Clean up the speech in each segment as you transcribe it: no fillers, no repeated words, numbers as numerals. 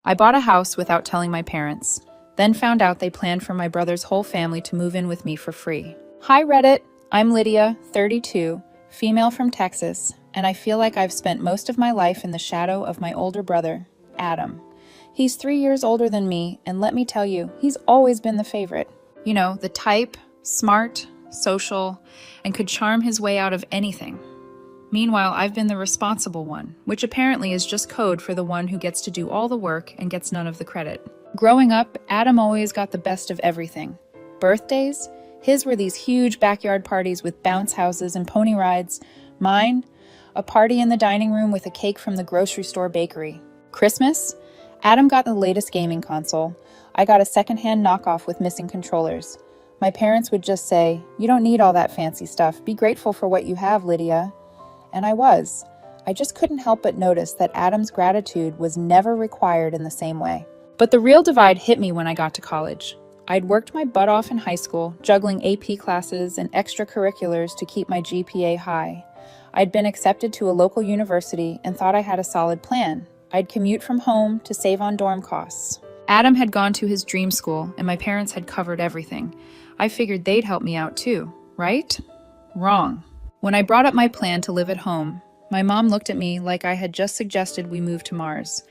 I bought a house without telling my parents, then found out they planned for my brother's whole family to move in with me for free. Hi Reddit, I'm Lydia, 32, female from Texas, and I feel like I've spent most of my life in the shadow of my older brother, Adam. He's 3 years older than me, and let me tell you, he's always been the favorite. You know, the type, smart, social, and could charm his way out of anything. Meanwhile, I've been the responsible one, which apparently is just code for the one who gets to do all the work and gets none of the credit. Growing up, Adam always got the best of everything. Birthdays? His were these huge backyard parties with bounce houses and pony rides. Mine? A party in the dining room with a cake from the grocery store bakery. Christmas? Adam got the latest gaming console. I got a secondhand knockoff with missing controllers. My parents would just say, "You don't need all that fancy stuff. Be grateful for what you have, Lydia." And I was. I just couldn't help but notice that Adam's gratitude was never required in the same way. But the real divide hit me when I got to college. I'd worked my butt off in high school, juggling AP classes and extracurriculars to keep my GPA high. I'd been accepted to a local university and thought I had a solid plan. I'd commute from home to save on dorm costs. Adam had gone to his dream school, and my parents had covered everything. I figured they'd help me out too, right? Wrong. When I brought up my plan to live at home, my mom looked at me like I had just suggested we move to Mars.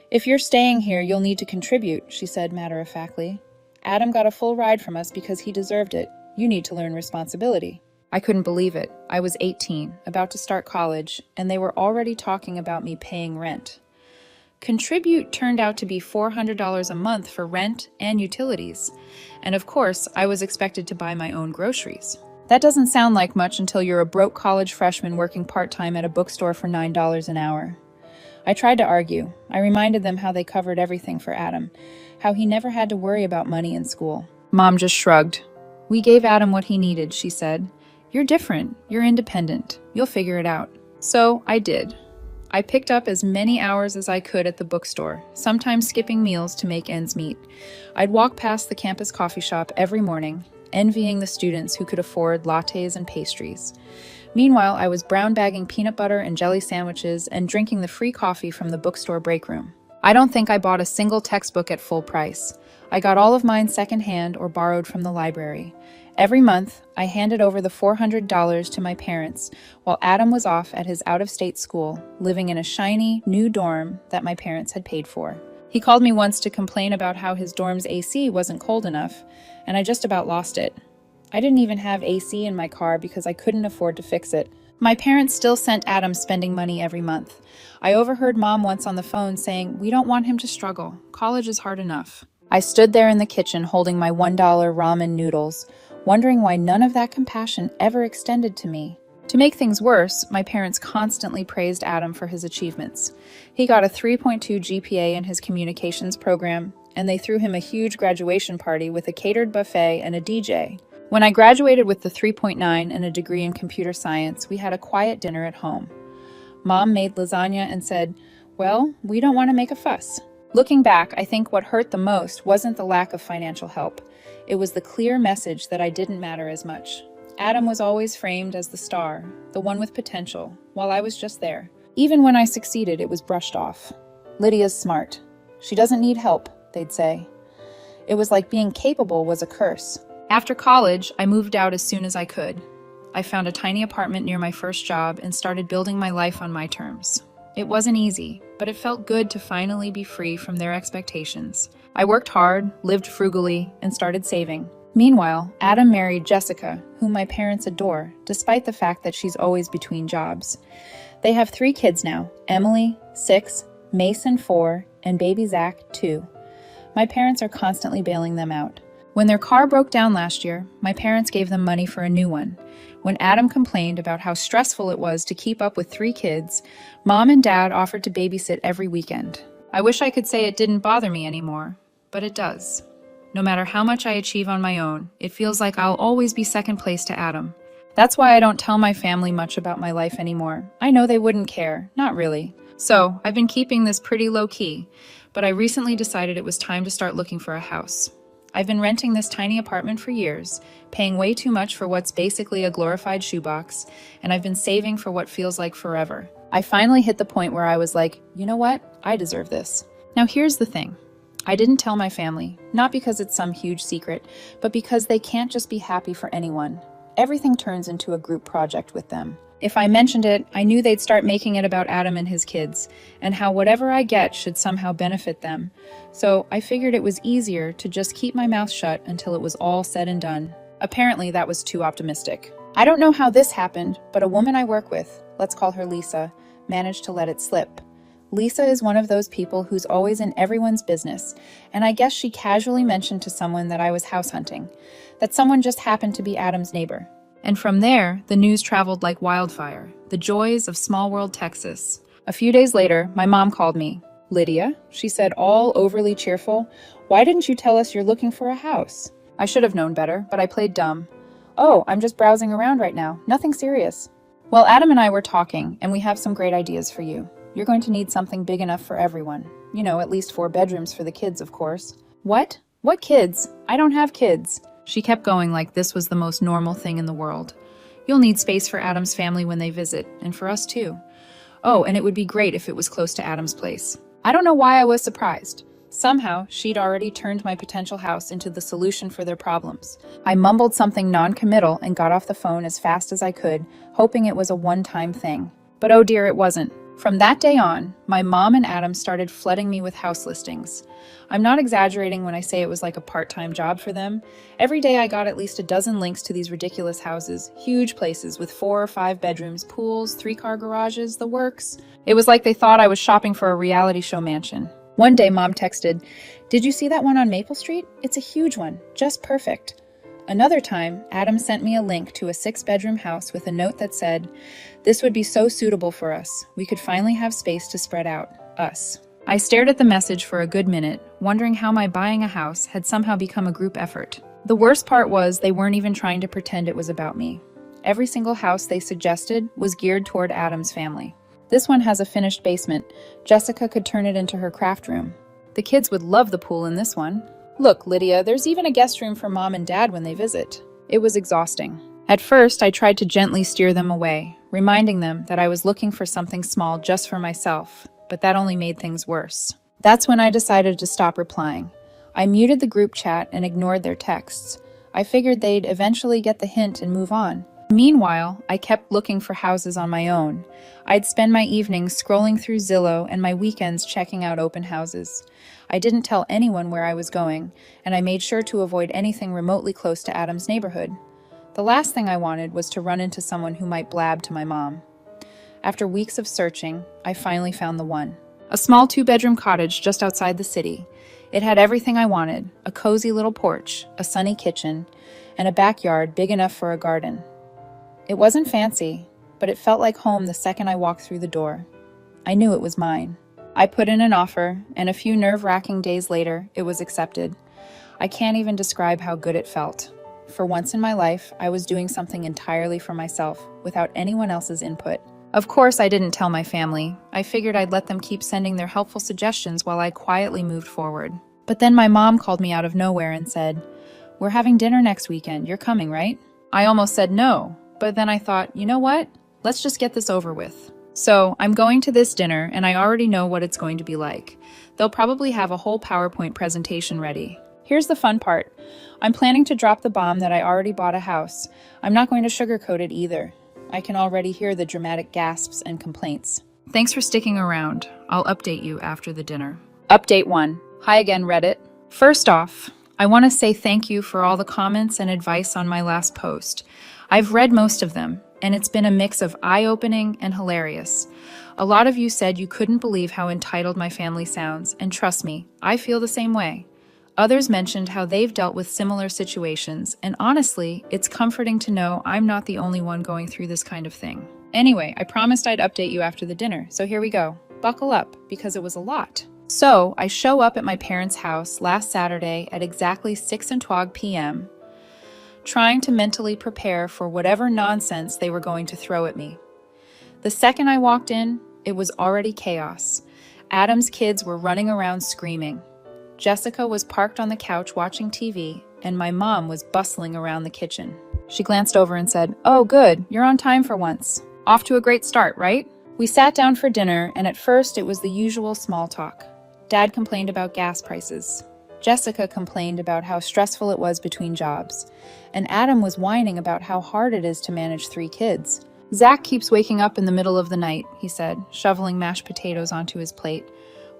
"If you're staying here, you'll need to contribute," she said matter-of-factly. "Adam got a full ride from us because he deserved it. You need to learn responsibility." I couldn't believe it. I was 18, about to start college, and they were already talking about me paying rent. Contribute turned out to be $400 a month for rent and utilities. And of course, I was expected to buy my own groceries. That doesn't sound like much until you're a broke college freshman working part-time at a bookstore for $9 an hour. I tried to argue. I reminded them how they covered everything for Adam, how he never had to worry about money in school. Mom just shrugged. "We gave Adam what he needed," she said. "You're different. You're independent. You'll figure it out." So I did. I picked up as many hours as I could at the bookstore, sometimes skipping meals to make ends meet. I'd walk past the campus coffee shop every morning, envying the students who could afford lattes and pastries. Meanwhile, I was brown bagging peanut butter and jelly sandwiches and drinking the free coffee from the bookstore break room. I don't think I bought a single textbook at full price. I got all of mine secondhand or borrowed from the library. Every month, I handed over the $400 to my parents while Adam was off at his out-of-state school, living in a shiny, new dorm that my parents had paid for. He called me once to complain about how his dorm's AC wasn't cold enough, and I just about lost it. I didn't even have AC in my car because I couldn't afford to fix it. My parents still sent Adam spending money every month. I overheard Mom once on the phone saying, "We don't want him to struggle. College is hard enough." I stood there in the kitchen holding my $1 ramen noodles, wondering why none of that compassion ever extended to me. To make things worse, my parents constantly praised Adam for his achievements. He got a 3.2 GPA in his communications program, and they threw him a huge graduation party with a catered buffet and a DJ. When I graduated with the 3.9 and a degree in computer science, we had a quiet dinner at home. Mom made lasagna and said, "Well, we don't want to make a fuss." Looking back, I think what hurt the most wasn't the lack of financial help. It was the clear message that I didn't matter as much. Adam was always framed as the star, the one with potential, while I was just there. Even when I succeeded, it was brushed off. "Lydia's smart. She doesn't need help," they'd say. It was like being capable was a curse. After college, I moved out as soon as I could. I found a tiny apartment near my first job and started building my life on my terms. It wasn't easy, but it felt good to finally be free from their expectations. I worked hard, lived frugally, and started saving. Meanwhile, Adam married Jessica, whom my parents adore, despite the fact that she's always between jobs. They have 3 kids now, Emily, 6, Mason, 4, and baby Zach, 2. My parents are constantly bailing them out. When their car broke down last year, my parents gave them money for a new one. When Adam complained about how stressful it was to keep up with 3 kids, Mom and Dad offered to babysit every weekend. I wish I could say it didn't bother me anymore, but it does. No matter how much I achieve on my own, it feels like I'll always be second place to Adam. That's why I don't tell my family much about my life anymore. I know they wouldn't care, not really. So, I've been keeping this pretty low-key, but I recently decided it was time to start looking for a house. I've been renting this tiny apartment for years, paying way too much for what's basically a glorified shoebox, and I've been saving for what feels like forever. I finally hit the point where I was like, you know what? I deserve this. Now here's the thing. I didn't tell my family, not because it's some huge secret, but because they can't just be happy for anyone. Everything turns into a group project with them. If I mentioned it, I knew they'd start making it about Adam and his kids, and how whatever I get should somehow benefit them. So I figured it was easier to just keep my mouth shut until it was all said and done. Apparently that was too optimistic. I don't know how this happened, but a woman I work with, let's call her Lisa, managed to let it slip. Lisa is one of those people who's always in everyone's business, and I guess she casually mentioned to someone that I was house hunting, that someone just happened to be Adam's neighbor. And from there, the news traveled like wildfire, the joys of small world Texas. A few days later, my mom called me. "Lydia," she said, all overly cheerful, "why didn't you tell us you're looking for a house?" I should have known better, but I played dumb. "Oh, I'm just browsing around right now, nothing serious." Well, Adam and I were talking, and we have some great ideas for you. You're going to need something big enough for everyone. You know, at least 4 bedrooms for the kids, of course. What? What kids? I don't have kids. She kept going like this was the most normal thing in the world. You'll need space for Adam's family when they visit, and for us too. Oh, and it would be great if it was close to Adam's place. I don't know why I was surprised. Somehow, she'd already turned my potential house into the solution for their problems. I mumbled something non-committal and got off the phone as fast as I could, hoping it was a one-time thing. But oh dear, it wasn't. From that day on, my mom and Adam started flooding me with house listings. I'm not exaggerating when I say it was like a part-time job for them. Every day I got at least a dozen links to these ridiculous houses, huge places with 4 or 5 bedrooms, pools, 3-car garages, the works. It was like they thought I was shopping for a reality show mansion. One day, Mom texted, "Did you see that one on Maple Street? It's a huge one, just perfect." Another time, Adam sent me a link to a 6-bedroom house with a note that said, "This would be so suitable for us. We could finally have space to spread out. Us." I stared at the message for a good minute, wondering how my buying a house had somehow become a group effort. The worst part was they weren't even trying to pretend it was about me. Every single house they suggested was geared toward Adam's family. This one has a finished basement. Jessica could turn it into her craft room. The kids would love the pool in this one. Look, Lydia, there's even a guest room for Mom and Dad when they visit. It was exhausting. At first, I tried to gently steer them away, reminding them that I was looking for something small just for myself, but that only made things worse. That's when I decided to stop replying. I muted the group chat and ignored their texts. I figured they'd eventually get the hint and move on. Meanwhile, I kept looking for houses on my own. I'd spend my evenings scrolling through Zillow and my weekends checking out open houses. I didn't tell anyone where I was going, and I made sure to avoid anything remotely close to Adam's neighborhood. The last thing I wanted was to run into someone who might blab to my mom. After weeks of searching, I finally found the one. A small 2-bedroom cottage just outside the city. It had everything I wanted, a cozy little porch, a sunny kitchen, and a backyard big enough for a garden. It wasn't fancy, but it felt like home the second I walked through the door. I knew it was mine. I put in an offer, and a few nerve-wracking days later, it was accepted. I can't even describe how good it felt. For once in my life, I was doing something entirely for myself, without anyone else's input. Of course, I didn't tell my family. I figured I'd let them keep sending their helpful suggestions while I quietly moved forward. But then my mom called me out of nowhere and said, "We're having dinner next weekend. You're coming, right?" I almost said no, but then I thought, you know what? Let's just get this over with. So I'm going to this dinner, and I already know what it's going to be like. They'll probably have a whole PowerPoint presentation ready. Here's the fun part. I'm planning to drop the bomb that I already bought a house. I'm not going to sugarcoat it either. I can already hear the dramatic gasps and complaints. Thanks for sticking around. I'll update you after the dinner. Update 1. Hi again, Reddit. First off, I want to say thank you for all the comments and advice on my last post. I've read most of them, and it's been a mix of eye-opening and hilarious. A lot of you said you couldn't believe how entitled my family sounds, and trust me, I feel the same way. Others mentioned how they've dealt with similar situations, and honestly, it's comforting to know I'm not the only one going through this kind of thing. Anyway, I promised I'd update you after the dinner, so here we go. Buckle up, because it was a lot. So, I show up at my parents' house last Saturday at exactly 6:12 p.m., trying to mentally prepare for whatever nonsense they were going to throw at me. The second I walked in, it was already chaos. Adam's kids were running around screaming. Jessica was parked on the couch watching TV, and my mom was bustling around the kitchen. She glanced over and said, "Oh, good, you're on time for once. Off to a great start, right?" We sat down for dinner, and at first it was the usual small talk. Dad complained about gas prices. Jessica complained about how stressful it was between jobs. And Adam was whining about how hard it is to manage 3 kids. Zach keeps waking up in the middle of the night, he said, shoveling mashed potatoes onto his plate.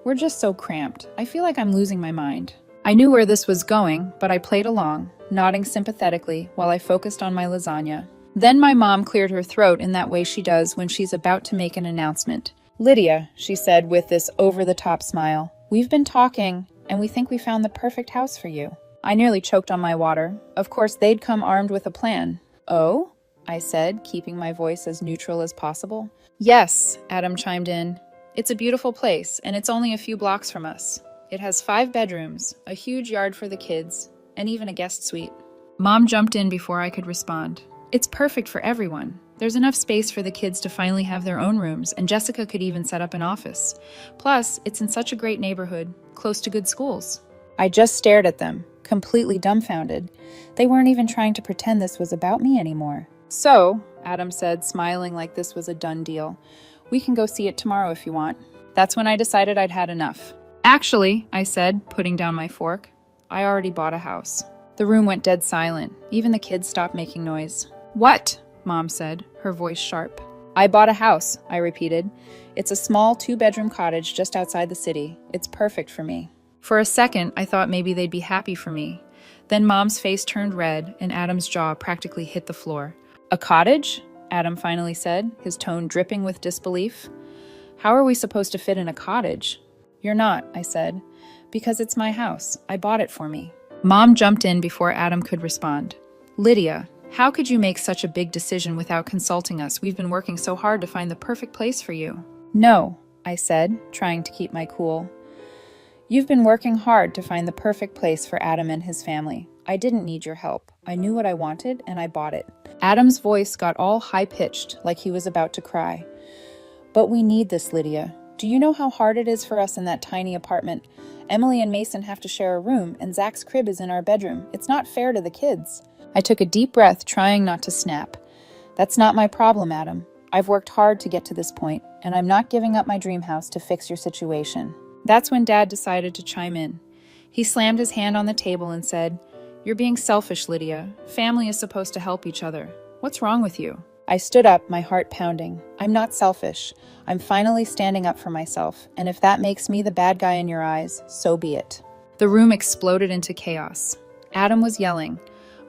We're just so cramped. I feel like I'm losing my mind. I knew where this was going, but I played along, nodding sympathetically while I focused on my lasagna. Then my mom cleared her throat in that way she does when she's about to make an announcement. Lydia, she said with this over-the-top smile, we've been talking, and we think we found the perfect house for you. I nearly choked on my water. Of course, they'd come armed with a plan. Oh? I said, keeping my voice as neutral as possible. Yes, Adam chimed in. It's a beautiful place, and it's only a few blocks from us. It has 5 bedrooms, a huge yard for the kids, and even a guest suite. Mom jumped in before I could respond. It's perfect for everyone. There's enough space for the kids to finally have their own rooms, and Jessica could even set up an office. Plus, it's in such a great neighborhood, close to good schools. I just stared at them, completely dumbfounded. They weren't even trying to pretend this was about me anymore. So, Adam said, smiling like this was a done deal, we can go see it tomorrow if you want. That's when I decided I'd had enough. Actually, I said, putting down my fork, I already bought a house. The room went dead silent. Even the kids stopped making noise. What? Mom said, her voice sharp. I bought a house, I repeated. It's a small 2-bedroom cottage just outside the city. It's perfect for me. For a second, I thought maybe they'd be happy for me. Then Mom's face turned red and Adam's jaw practically hit the floor. A cottage? Adam finally said, his tone dripping with disbelief. How are we supposed to fit in a cottage? You're not, I said, because it's my house. I bought it for me. Mom jumped in before Adam could respond. Lydia, how could you make such a big decision without consulting us? We've been working so hard to find the perfect place for you. No, I said, trying to keep my cool. You've been working hard to find the perfect place for Adam and his family. I didn't need your help. I knew what I wanted, and I bought it. Adam's voice got all high-pitched, like he was about to cry. But we need this, Lydia. Do you know how hard it is for us in that tiny apartment? Emily and Mason have to share a room, and Zach's crib is in our bedroom. It's not fair to the kids. I took a deep breath, trying not to snap. That's not my problem, Adam. I've worked hard to get to this point, and I'm not giving up my dream house to fix your situation. That's when Dad decided to chime in. He slammed his hand on the table and said, You're being selfish, Lydia. Family is supposed to help each other. What's wrong with you? I stood up, my heart pounding. I'm not selfish. I'm finally standing up for myself, and if that makes me the bad guy in your eyes, so be it. The room exploded into chaos. Adam was yelling.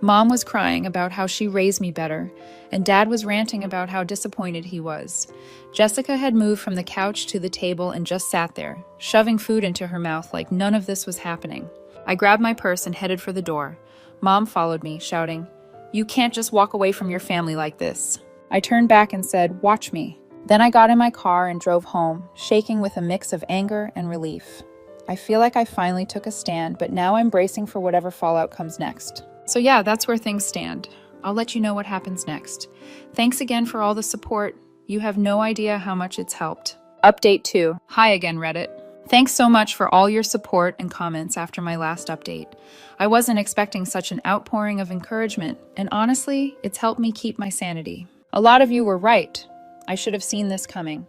Mom was crying about how she raised me better, and Dad was ranting about how disappointed he was. Jessica had moved from the couch to the table and just sat there, shoving food into her mouth like none of this was happening. I grabbed my purse and headed for the door. Mom followed me, shouting, You can't just walk away from your family like this. I turned back and said, Watch me. Then I got in my car and drove home, shaking with a mix of anger and relief. I feel like I finally took a stand, but now I'm bracing for whatever fallout comes next. So yeah, that's where things stand. I'll let you know what happens next. Thanks again for all the support. You have no idea how much it's helped. Update 2. Hi again, Reddit. Thanks so much for all your support and comments after my last update. I wasn't expecting such an outpouring of encouragement, and honestly, it's helped me keep my sanity. A lot of you were right. I should have seen this coming.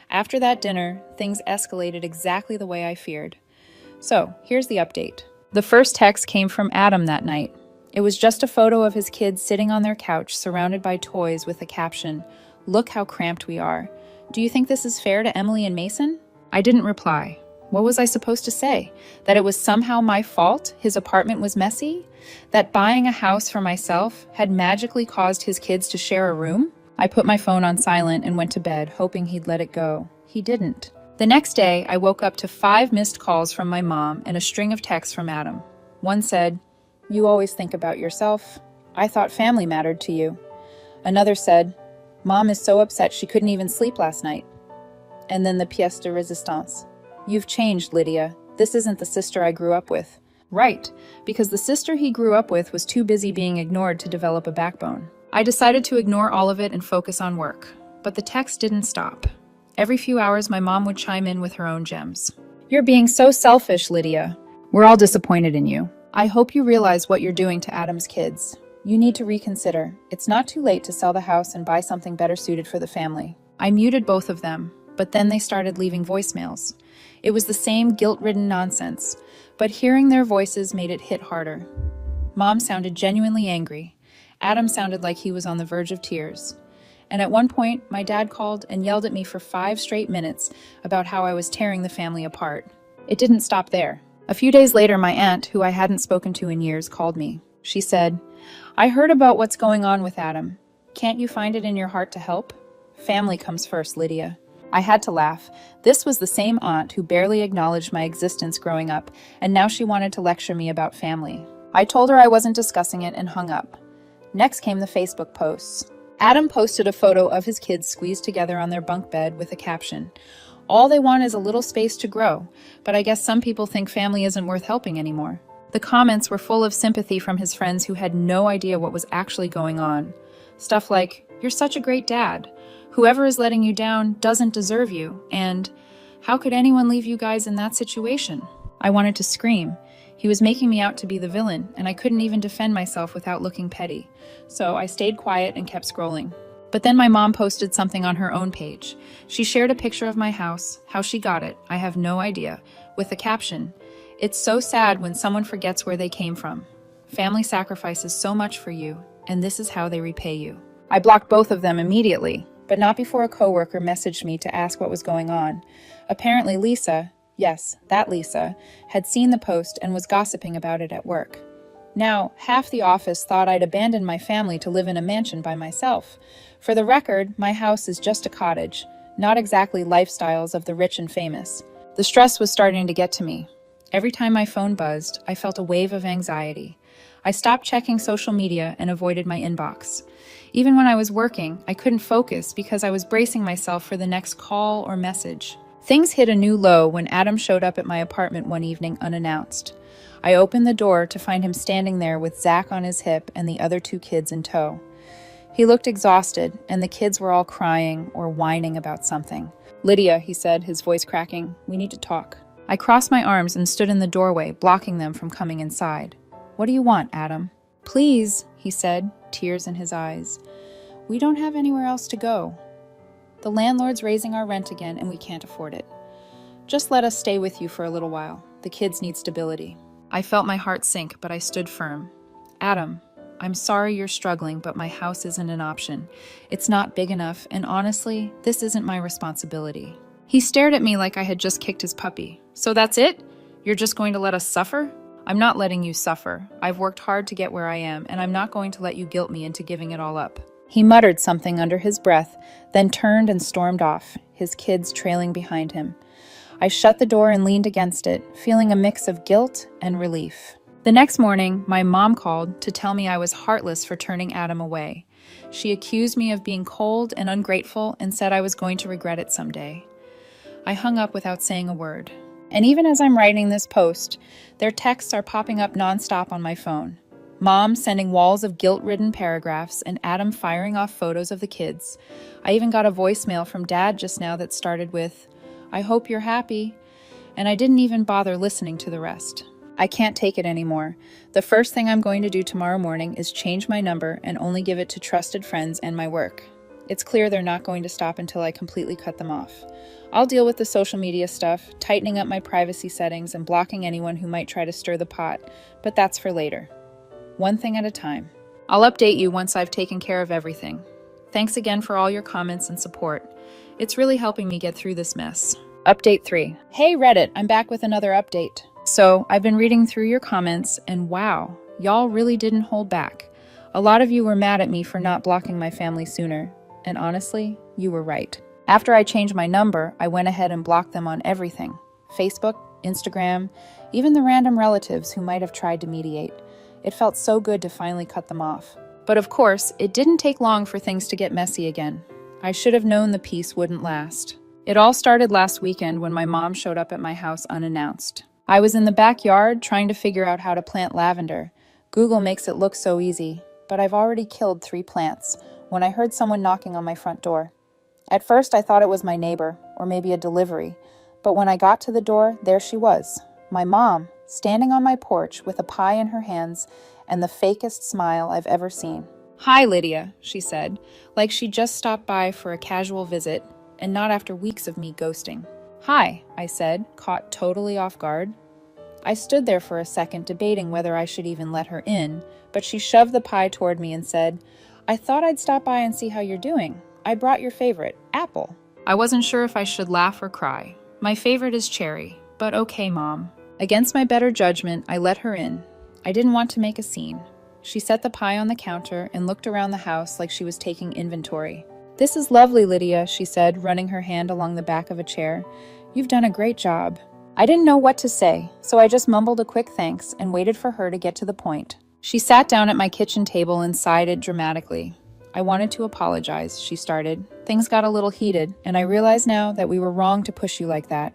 After that dinner, things escalated exactly the way I feared. So, here's the update. The first text came from Adam that night. It was just a photo of his kids sitting on their couch, surrounded by toys with the caption, Look how cramped we are. Do you think this is fair to Emily and Mason? I didn't reply. What was I supposed to say? That it was somehow my fault his apartment was messy? That buying a house for myself had magically caused his kids to share a room? I put my phone on silent and went to bed, hoping he'd let it go. He didn't. The next day, I woke up to 5 missed calls from my mom and a string of texts from Adam. One said, You always think about yourself. I thought family mattered to you. Another said, Mom is so upset she couldn't even sleep last night. And then the pièce de résistance. You've changed, Lydia. This isn't the sister I grew up with. Right, because the sister he grew up with was too busy being ignored to develop a backbone. I decided to ignore all of it and focus on work. But the text didn't stop. Every few hours, my mom would chime in with her own gems. You're being so selfish, Lydia. We're all disappointed in you. I hope you realize what you're doing to Adam's kids. You need to reconsider. It's not too late to sell the house and buy something better suited for the family. I muted both of them, but then they started leaving voicemails. It was the same guilt-ridden nonsense, but hearing their voices made it hit harder. Mom sounded genuinely angry. Adam sounded like he was on the verge of tears. And at one point, my dad called and yelled at me for 5 straight minutes about how I was tearing the family apart. It didn't stop there. A few days later, my aunt, who I hadn't spoken to in years, called me. She said, "I heard about what's going on with Adam. Can't you find it in your heart to help? Family comes first, Lydia." I had to laugh. This was the same aunt who barely acknowledged my existence growing up, and now she wanted to lecture me about family. I told her I wasn't discussing it and hung up. Next came the Facebook posts. Adam posted a photo of his kids squeezed together on their bunk bed with a caption, "All they want is a little space to grow, but I guess some people think family isn't worth helping anymore." The comments were full of sympathy from his friends who had no idea what was actually going on. Stuff like, "You're such a great dad. Whoever is letting you down doesn't deserve you," and "How could anyone leave you guys in that situation?" I wanted to scream. He was making me out to be the villain, and I couldn't even defend myself without looking petty. So I stayed quiet and kept scrolling. But then my mom posted something on her own page. She shared a picture of my house, how she got it, I have no idea, with the caption, "It's so sad when someone forgets where they came from. Family sacrifices so much for you, and this is how they repay you." I blocked both of them immediately, but not before a coworker messaged me to ask what was going on. Apparently Lisa, yes, that Lisa, had seen the post and was gossiping about it at work. Now, half the office thought I'd abandoned my family to live in a mansion by myself. For the record, my house is just a cottage, not exactly lifestyles of the rich and famous. The stress was starting to get to me. Every time my phone buzzed, I felt a wave of anxiety. I stopped checking social media and avoided my inbox. Even when I was working, I couldn't focus because I was bracing myself for the next call or message. Things hit a new low when Adam showed up at my apartment one evening unannounced. I opened the door to find him standing there with Zach on his hip and the other 2 kids in tow. He looked exhausted, and the kids were all crying or whining about something. "Lydia," he said, his voice cracking, "we need to talk." I crossed my arms and stood in the doorway, blocking them from coming inside. "What do you want, Adam?" "Please," he said, tears in his eyes. "We don't have anywhere else to go. The landlord's raising our rent again, and we can't afford it. Just let us stay with you for a little while. The kids need stability." I felt my heart sink, but I stood firm. "Adam, I'm sorry you're struggling, but my house isn't an option. It's not big enough, and honestly, this isn't my responsibility." He stared at me like I had just kicked his puppy. "So that's it? You're just going to let us suffer?" "I'm not letting you suffer. I've worked hard to get where I am, and I'm not going to let you guilt me into giving it all up." He muttered something under his breath, then turned and stormed off, his kids trailing behind him. I shut the door and leaned against it, feeling a mix of guilt and relief. The next morning, my mom called to tell me I was heartless for turning Adam away. She accused me of being cold and ungrateful and said I was going to regret it someday. I hung up without saying a word. And even as I'm writing this post, their texts are popping up nonstop on my phone. Mom sending walls of guilt-ridden paragraphs and Adam firing off photos of the kids. I even got a voicemail from Dad just now that started with, "I hope you're happy," and I didn't even bother listening to the rest. I can't take it anymore. The first thing I'm going to do tomorrow morning is change my number and only give it to trusted friends and my work. It's clear they're not going to stop until I completely cut them off. I'll deal with the social media stuff, tightening up my privacy settings and blocking anyone who might try to stir the pot, but that's for later. One thing at a time. I'll update you once I've taken care of everything. Thanks again for all your comments and support. It's really helping me get through this mess. Update 3. Hey Reddit, I'm back with another update. So, I've been reading through your comments, and wow, y'all really didn't hold back. A lot of you were mad at me for not blocking my family sooner, and honestly, you were right. After I changed my number, I went ahead and blocked them on everything. Facebook, Instagram, even the random relatives who might have tried to mediate. It felt so good to finally cut them off. But of course, it didn't take long for things to get messy again. I should have known the peace wouldn't last. It all started last weekend when my mom showed up at my house unannounced. I was in the backyard trying to figure out how to plant lavender. Google makes it look so easy, but I've already killed 3 plants when I heard someone knocking on my front door. At first I thought it was my neighbor, or maybe a delivery, but when I got to the door, there she was, my mom, standing on my porch with a pie in her hands and the fakest smile I've ever seen. "Hi, Lydia," she said, like she just stopped by for a casual visit. and not after weeks of me ghosting. "Hi," I said, caught totally off guard. I stood there for a second debating whether I should even let her in, but she shoved the pie toward me and said, "I thought I'd stop by and see how you're doing. I brought your favorite, apple." I wasn't sure if I should laugh or cry. My favorite is cherry, but okay, Mom. Against my better judgment, I let her in. I didn't want to make a scene. She set the pie on the counter and looked around the house like she was taking inventory. "This is lovely, Lydia," she said, running her hand along the back of a chair. "You've done a great job." I didn't know what to say, so I just mumbled a quick thanks and waited for her to get to the point. She sat down at my kitchen table and sighed dramatically. "I wanted to apologize," she started. "Things got a little heated, and I realize now that we were wrong to push you like that.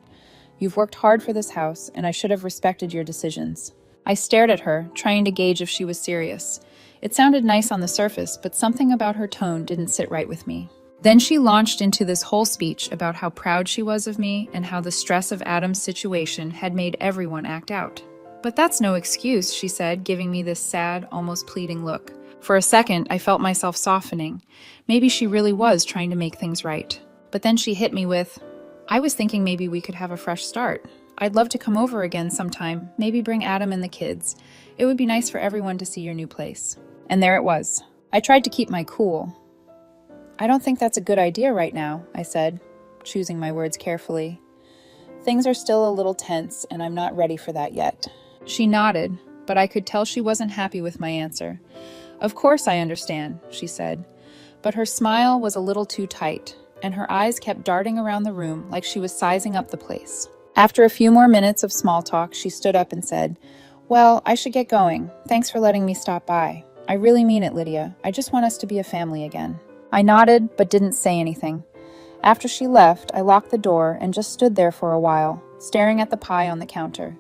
You've worked hard for this house, and I should have respected your decisions." I stared at her, trying to gauge if she was serious. It sounded nice on the surface, but something about her tone didn't sit right with me. Then she launched into this whole speech about how proud she was of me and how the stress of Adam's situation had made everyone act out. "But that's no excuse," she said, giving me this sad, almost pleading look. For a second, I felt myself softening. Maybe she really was trying to make things right. But then she hit me with, "I was thinking maybe we could have a fresh start. I'd love to come over again sometime, maybe bring Adam and the kids. It would be nice for everyone to see your new place." And there it was. I tried to keep my cool. "I don't think that's a good idea right now," I said, choosing my words carefully. "Things are still a little tense, and I'm not ready for that yet." She nodded, but I could tell she wasn't happy with my answer. "Of course I understand," she said, but her smile was a little too tight, and her eyes kept darting around the room like she was sizing up the place. After a few more minutes of small talk, she stood up and said, "Well, I should get going. Thanks for letting me stop by. I really mean it, Lydia. I just want us to be a family again." I nodded, but didn't say anything. After she left, I locked the door and just stood there for a while, staring at the pie on the counter.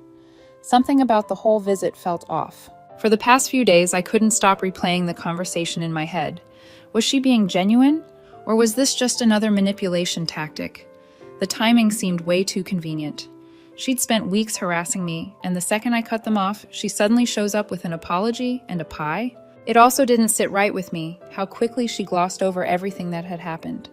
Something about the whole visit felt off. For the past few days, I couldn't stop replaying the conversation in my head. Was she being genuine, or was this just another manipulation tactic? The timing seemed way too convenient. She'd spent weeks harassing me, and the second I cut them off, she suddenly shows up with an apology and a pie? It also didn't sit right with me how quickly she glossed over everything that had happened.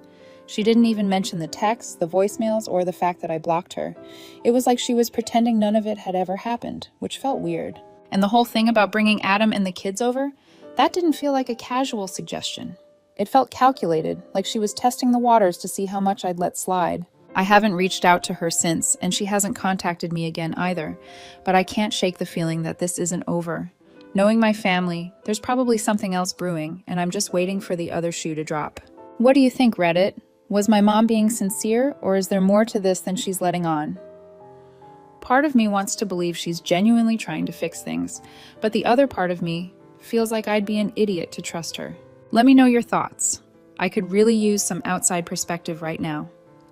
She didn't even mention the texts, the voicemails, or the fact that I blocked her. It was like she was pretending none of it had ever happened, which felt weird. And the whole thing about bringing Adam and the kids over? That didn't feel like a casual suggestion. It felt calculated, like she was testing the waters to see how much I'd let slide. I haven't reached out to her since, and she hasn't contacted me again either, but I can't shake the feeling that this isn't over. Knowing my family, there's probably something else brewing, and I'm just waiting for the other shoe to drop. What do you think, Reddit? Was my mom being sincere, or is there more to this than she's letting on? Part of me wants to believe she's genuinely trying to fix things, but the other part of me feels like I'd be an idiot to trust her. Let me know your thoughts. I could really use some outside perspective right now.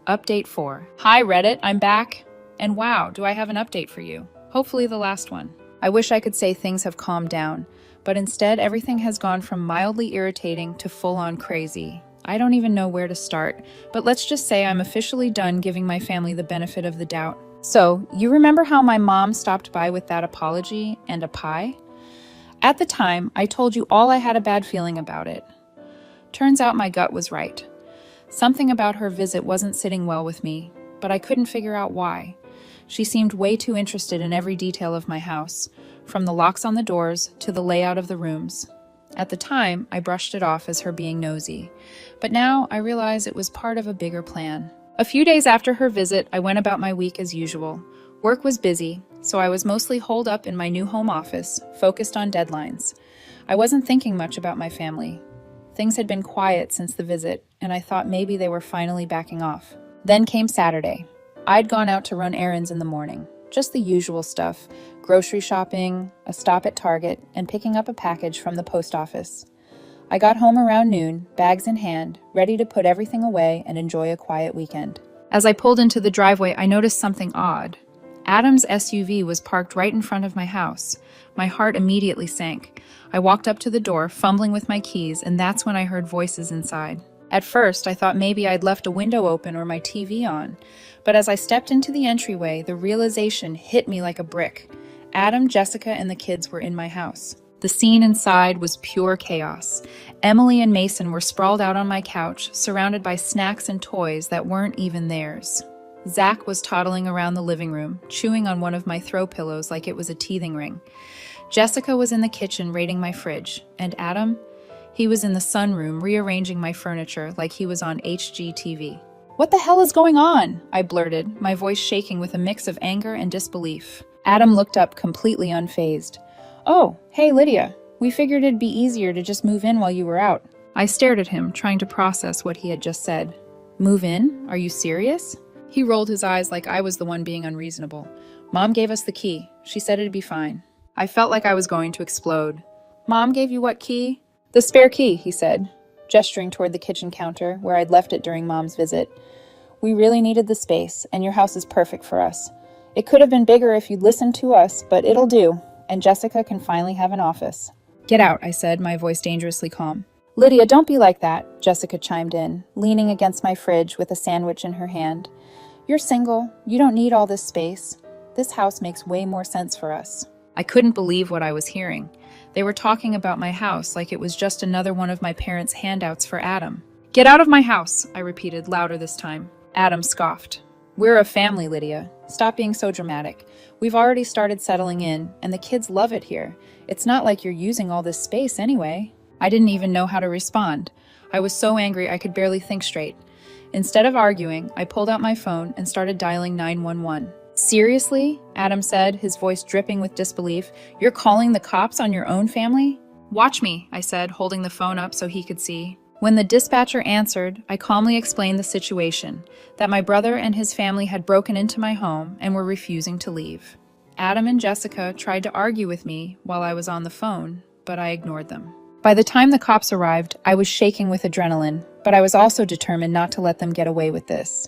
Update 4. Hi, Reddit, I'm back. And wow, do I have an update for you. Hopefully the last one. I wish I could say things have calmed down, but instead everything has gone from mildly irritating to full-on crazy. I don't even know where to start, but let's just say I'm officially done giving my family the benefit of the doubt. So, you remember how my mom stopped by with that apology and a pie? At the time, I told you all I had a bad feeling about it. Turns out my gut was right. Something about her visit wasn't sitting well with me, but I couldn't figure out why. She seemed way too interested in every detail of my house, from the locks on the doors to the layout of the rooms. At the time, I brushed it off as her being nosy, but now I realize it was part of a bigger plan. A few days after her visit, I went about my week as usual. Work was busy, so I was mostly holed up in my new home office, focused on deadlines. I wasn't thinking much about my family. Things had been quiet since the visit, and I thought maybe they were finally backing off. Then came Saturday. I'd gone out to run errands in the morning. Just the usual stuff. Grocery shopping, a stop at Target, and picking up a package from the post office. I got home around noon, bags in hand, ready to put everything away and enjoy a quiet weekend. As I pulled into the driveway, I noticed something odd. Adam's SUV was parked right in front of my house. My heart immediately sank. I walked up to the door, fumbling with my keys, and that's when I heard voices inside. At first, I thought maybe I'd left a window open or my TV on. But as I stepped into the entryway, the realization hit me like a brick. Adam, Jessica, and the kids were in my house. The scene inside was pure chaos. Emily and Mason were sprawled out on my couch, surrounded by snacks and toys that weren't even theirs. Zach was toddling around the living room, chewing on one of my throw pillows like it was a teething ring. Jessica was in the kitchen raiding my fridge, and Adam? He was in the sunroom rearranging my furniture like he was on HGTV. "What the hell is going on?" I blurted, my voice shaking with a mix of anger and disbelief. Adam looked up completely unfazed. "Oh, hey Lydia. We figured it'd be easier to just move in while you were out." I stared at him, trying to process what he had just said. "Move in? Are you serious?" He rolled his eyes like I was the one being unreasonable. "Mom gave us the key. She said it'd be fine." I felt like I was going to explode. "Mom gave you what key?" "The spare key," he said, gesturing toward the kitchen counter where I'd left it during Mom's visit. "We really needed the space, and your house is perfect for us. It could have been bigger if you'd listened to us, but it'll do, and Jessica can finally have an office." "Get out," I said, my voice dangerously calm. "Lydia, don't be like that," Jessica chimed in, leaning against my fridge with a sandwich in her hand. "You're single. You don't need all this space. This house makes way more sense for us." I couldn't believe what I was hearing. They were talking about my house like it was just another one of my parents' handouts for Adam. "Get out of my house," I repeated, louder this time. Adam scoffed. "We're a family, Lydia. Stop being so dramatic. We've already started settling in, and the kids love it here. It's not like you're using all this space anyway." I didn't even know how to respond. I was so angry I could barely think straight. Instead of arguing, I pulled out my phone and started dialing 911. "Seriously?" Adam said, his voice dripping with disbelief. "You're calling the cops on your own family?" "Watch me," I said, holding the phone up so he could see. When the dispatcher answered, I calmly explained the situation, that my brother and his family had broken into my home and were refusing to leave. Adam and Jessica tried to argue with me while I was on the phone, but I ignored them. By the time the cops arrived, I was shaking with adrenaline, but I was also determined not to let them get away with this.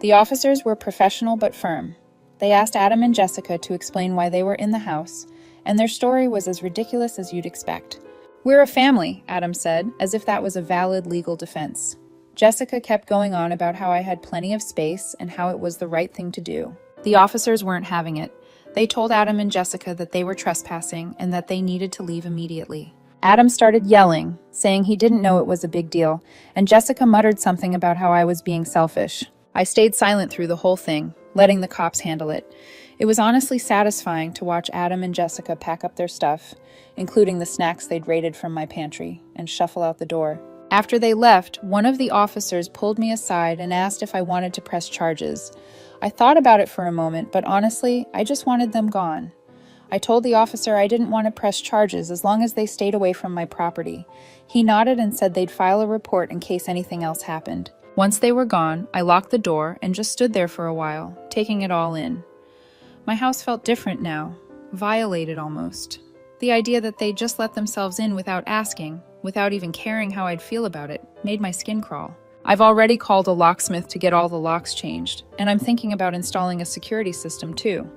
The officers were professional but firm. They asked Adam and Jessica to explain why they were in the house, and their story was as ridiculous as you'd expect. "We're a family," Adam said, as if that was a valid legal defense. Jessica kept going on about how I had plenty of space and how it was the right thing to do. The officers weren't having it. They told Adam and Jessica that they were trespassing and that they needed to leave immediately. Adam started yelling, saying he didn't know it was a big deal, and Jessica muttered something about how I was being selfish. I stayed silent through the whole thing, letting the cops handle it. It was honestly satisfying to watch Adam and Jessica pack up their stuff, including the snacks they'd raided from my pantry, and shuffle out the door. After they left, one of the officers pulled me aside and asked if I wanted to press charges. I thought about it for a moment, but honestly, I just wanted them gone. I told the officer I didn't want to press charges as long as they stayed away from my property. He nodded and said they'd file a report in case anything else happened. Once they were gone, I locked the door and just stood there for a while, taking it all in. My house felt different now, violated almost. The idea that they'd just let themselves in without asking, without even caring how I'd feel about it, made my skin crawl. I've already called a locksmith to get all the locks changed, and I'm thinking about installing a security system too.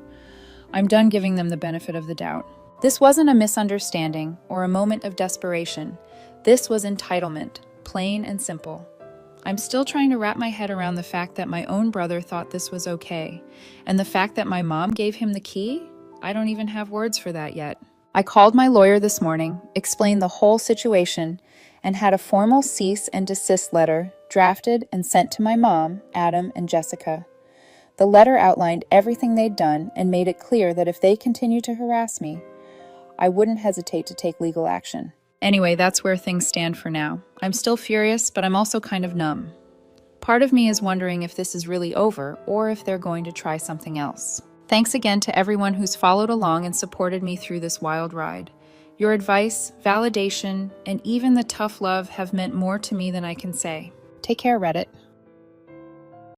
I'm done giving them the benefit of the doubt. This wasn't a misunderstanding or a moment of desperation. This was entitlement, plain and simple. I'm still trying to wrap my head around the fact that my own brother thought this was okay, and the fact that my mom gave him the key? I don't even have words for that yet. I called my lawyer this morning, explained the whole situation, and had a formal cease and desist letter drafted and sent to my mom, Adam, and Jessica. The letter outlined everything they'd done and made it clear that if they continued to harass me, I wouldn't hesitate to take legal action. Anyway, that's where things stand for now. I'm still furious, but I'm also kind of numb. Part of me is wondering if this is really over or if they're going to try something else. Thanks again to everyone who's followed along and supported me through this wild ride. Your advice, validation, and even the tough love have meant more to me than I can say. Take care, Reddit.